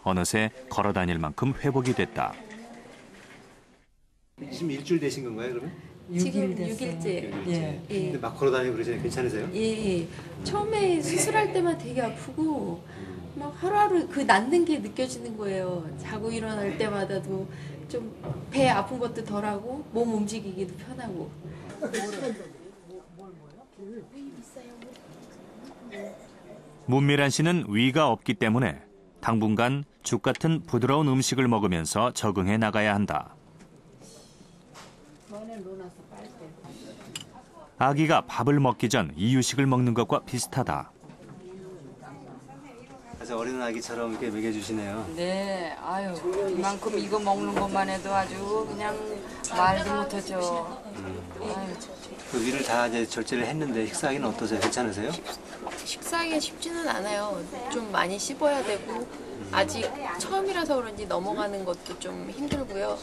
어느새 걸어 다닐 만큼 회복이 됐다. 지금 일주일 되신 건가요, 그러면? 지금 6일째. 예. 근데 막 걸어 다니고 그러시니까 괜찮으세요? 예. 처음에 수술할 때만 되게 아프고 막 하루하루 그 낫는 게 느껴지는 거예요. 자고 일어날 때마다도 좀 배 아픈 것도 덜하고 몸 움직이기도 편하고. 문미란 씨는 위가 없기 때문에 당분간 죽 같은 부드러운 음식을 먹으면서 적응해 나가야 한다. 아기가 밥을 먹기 전 이유식을 먹는 것과 비슷하다. 아주 어린 아기처럼 이렇게 먹여주시네요. 네, 아유, 이만큼 이거 먹는 것만 해도 아주 그냥 말도 못하죠. 아유, 그 위를 다 이제 절제를 했는데 식사하기는 어떠세요? 괜찮으세요? 식사하기가 쉽지는 않아요. 좀 많이 씹어야 되고 아직 처음이라서 그런지 넘어가는 것도 좀 힘들고요.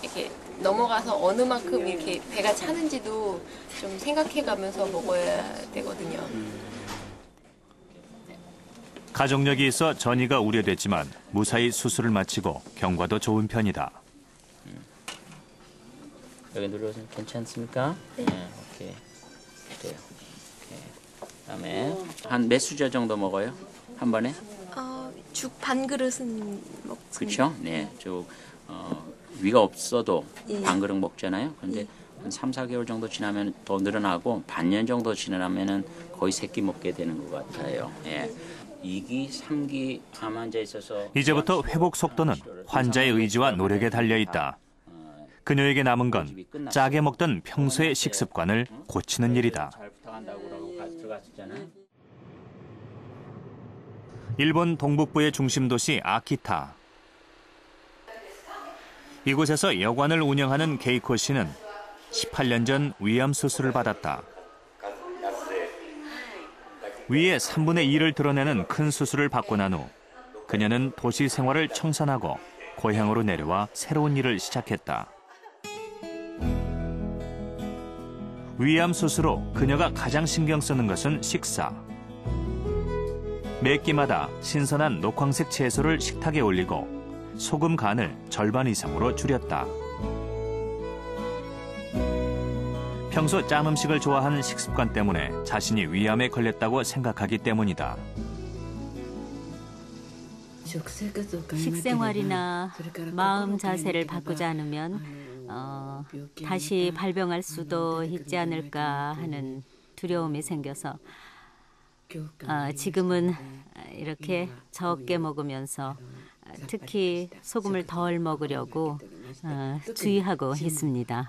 이렇게 넘어가서 어느 만큼 이렇게 배가 차는지도 좀 생각해가면서 먹어야 되거든요. 가족력이 있어 전이가 우려됐지만 무사히 수술을 마치고 경과도 좋은 편이다. 여기 눌러주면 괜찮습니까? 네. 오케이. 돼요. 오케이. 그다음에 한 몇 수저 정도 먹어요? 한 번에? 죽 반 그릇은 먹습니다. 그렇죠? 네. 위가 없어도 예. 반 그릇 먹잖아요. 근데 한 3, 4개월 정도 지나면 더 늘어나고 반년 정도 지나면은 거의 3끼 먹게 되는 것 같아요. 예. 2기, 3기 암 환자에 있어서 이제부터 회복 속도는 환자의 의지와 노력에 달려 있다. 그녀에게 남은 건 짜게 먹던 평소의 식습관을 고치는 일이다. 잘 부탁한다고 들어갔었잖아요. 일본 동북부의 중심도시 아키타. 이곳에서 여관을 운영하는 게이코 씨는 18년 전 위암 수술을 받았다. 위의 3분의 2를 드러내는 큰 수술을 받고 난 후 그녀는 도시 생활을 청산하고 고향으로 내려와 새로운 일을 시작했다. 위암 수술 후 그녀가 가장 신경 쓰는 것은 식사. 매 끼마다 신선한 녹황색 채소를 식탁에 올리고 소금 간을 절반 이상으로 줄였다. 평소 짠 음식을 좋아하는 식습관 때문에 자신이 위암에 걸렸다고 생각하기 때문이다. 식생활이나 마음 자세를 바꾸지 않으면 다시 발병할 수도 있지 않을까 하는 두려움이 생겨서 지금은 이렇게 적게 먹으면서 특히 소금을 덜 먹으려고 주의하고 있습니다.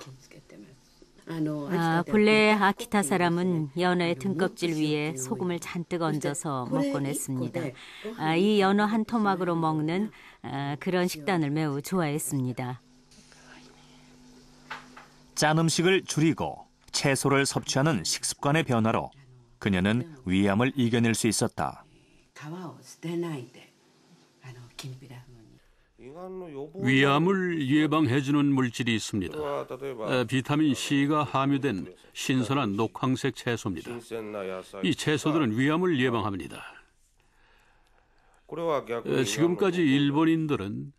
본래 아키타 사람은 연어의 등껍질 위에 소금을 잔뜩 얹어서 먹곤 했습니다. 이 연어 한 토막으로 먹는 그런 식단을 매우 좋아했습니다. 짠 음식을 줄이고 채소를 섭취하는 식습관의 변화로 그녀는 위암을 이겨낼 수 있었다. 위암을 예방해주는 물질이 있습니다. 비타민 C가 함유된 신선한 녹황색 채소입니다. 이 채소들은 위암을 예방합니다. 지금까지 일본인들은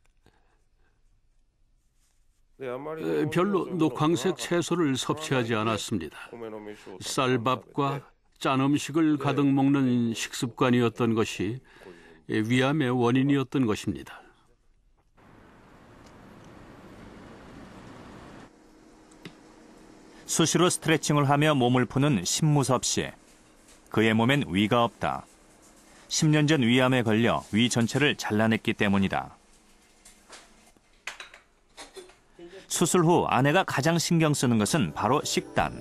별로 녹황색 채소를 섭취하지 않았습니다. 쌀밥과 짠 음식을 가득 먹는 식습관이었던 것이 위암의 원인이었던 것입니다. 수시로 스트레칭을 하며 몸을 푸는 신무섭 씨. 그의 몸엔 위가 없다. 10년 전 위암에 걸려 위 전체를 잘라냈기 때문이다. 수술 후 아내가 가장 신경 쓰는 것은 바로 식단.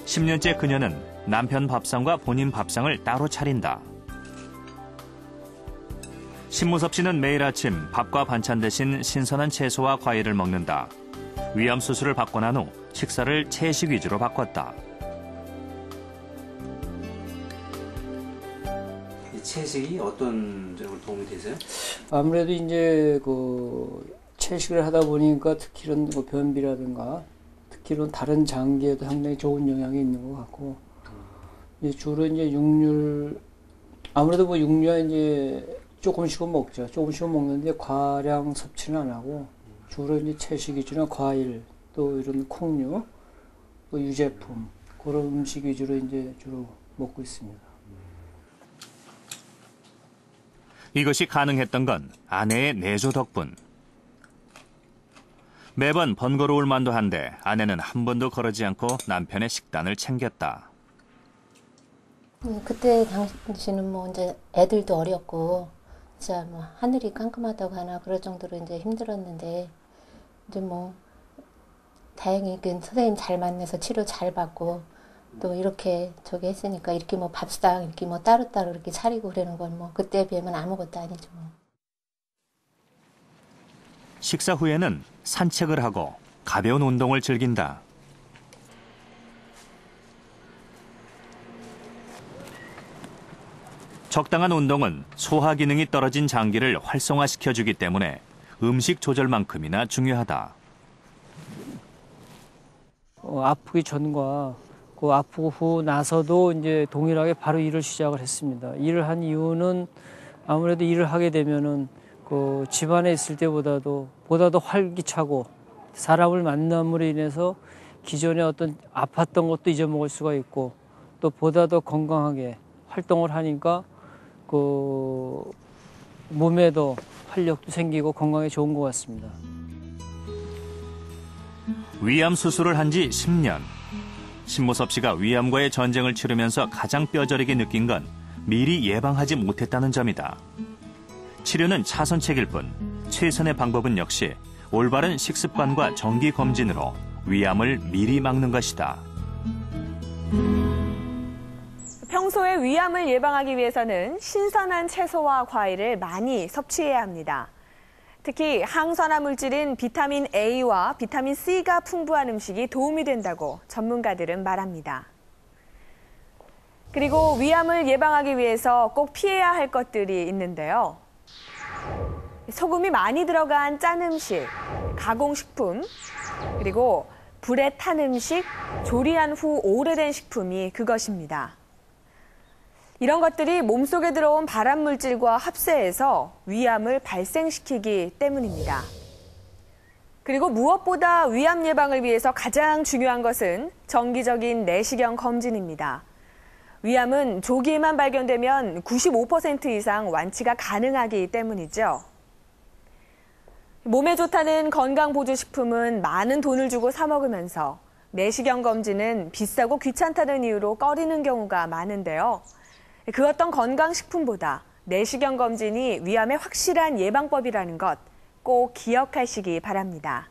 10년째 그녀는 남편 밥상과 본인 밥상을 따로 차린다. 신무섭 씨는 매일 아침 밥과 반찬 대신 신선한 채소와 과일을 먹는다. 위암 수술을 받고 난 후 식사를 채식 위주로 바꿨다. 이 채식이 어떤 점으로 도움이 되세요? 아무래도 이제 채식을 하다 보니까 특히 이런 변비라든가 특히 이런 다른 장기에도 상당히 좋은 영향이 있는 것 같고, 이제 주로 이제 육류, 아무래도 육류가 이제 조금씩은 먹죠. 조금씩은 먹는데 과량 섭취는 안 하고 주로 이제 채식 위주나 과일 또 이런 콩류, 또 유제품 그런 음식 위주로 이제 주로 먹고 있습니다. 이것이 가능했던 건 아내의 내조 덕분. 매번 번거로울 만도 한데 아내는 한 번도 거르지 않고 남편의 식단을 챙겼다. 그때 당시는 뭐 이제 애들도 어렸고 진짜 뭐 하늘이 깜깜하다고 하나 그럴 정도로 이제 힘들었는데 이제 뭐 다행히 그 선생님 잘 만나서 치료 잘 받고 또 이렇게 저기 했으니까 이렇게 뭐 밥상 이렇게 뭐 따로따로 이렇게 차리고 그러는 건 뭐 그때에 비하면 아무것도 아니죠. 뭐. 식사 후에는 산책을 하고 가벼운 운동을 즐긴다. 적당한 운동은 소화 기능이 떨어진 장기를 활성화시켜주기 때문에 음식 조절만큼이나 중요하다. 아프기 전과 그 아프고 후 나서도 이제 동일하게 바로 일을 시작을 했습니다. 일을 한 이유는 아무래도 일을 하게 되면은 그 집안에 있을 때보다도 활기차고 사람을 만남으로 인해서 기존에 어떤 아팠던 것도 잊어먹을 수가 있고 또 보다 더 건강하게 활동을 하니까 그 몸에도 활력도 생기고 건강에 좋은 것 같습니다. 위암 수술을 한 지 10년. 신모섭 씨가 위암과의 전쟁을 치르면서 가장 뼈저리게 느낀 건 미리 예방하지 못했다는 점이다. 치료는 차선책일 뿐 최선의 방법은 역시 올바른 식습관과 정기 검진으로 위암을 미리 막는 것이다. 평소에 위암을 예방하기 위해서는 신선한 채소와 과일을 많이 섭취해야 합니다. 특히 항산화 물질인 비타민 A와 비타민 C가 풍부한 음식이 도움이 된다고 전문가들은 말합니다. 그리고 위암을 예방하기 위해서 꼭 피해야 할 것들이 있는데요. 소금이 많이 들어간 짠 음식, 가공식품, 그리고 불에 탄 음식, 조리한 후 오래된 식품이 그것입니다. 이런 것들이 몸속에 들어온 발암물질과 합세해서 위암을 발생시키기 때문입니다. 그리고 무엇보다 위암 예방을 위해서 가장 중요한 것은 정기적인 내시경 검진입니다. 위암은 조기에만 발견되면 95% 이상 완치가 가능하기 때문이죠. 몸에 좋다는 건강보조식품은 많은 돈을 주고 사 먹으면서 내시경 검진은 비싸고 귀찮다는 이유로 꺼리는 경우가 많은데요. 그 어떤 건강식품보다 내시경 검진이 위암의 확실한 예방법이라는 것 꼭 기억하시기 바랍니다.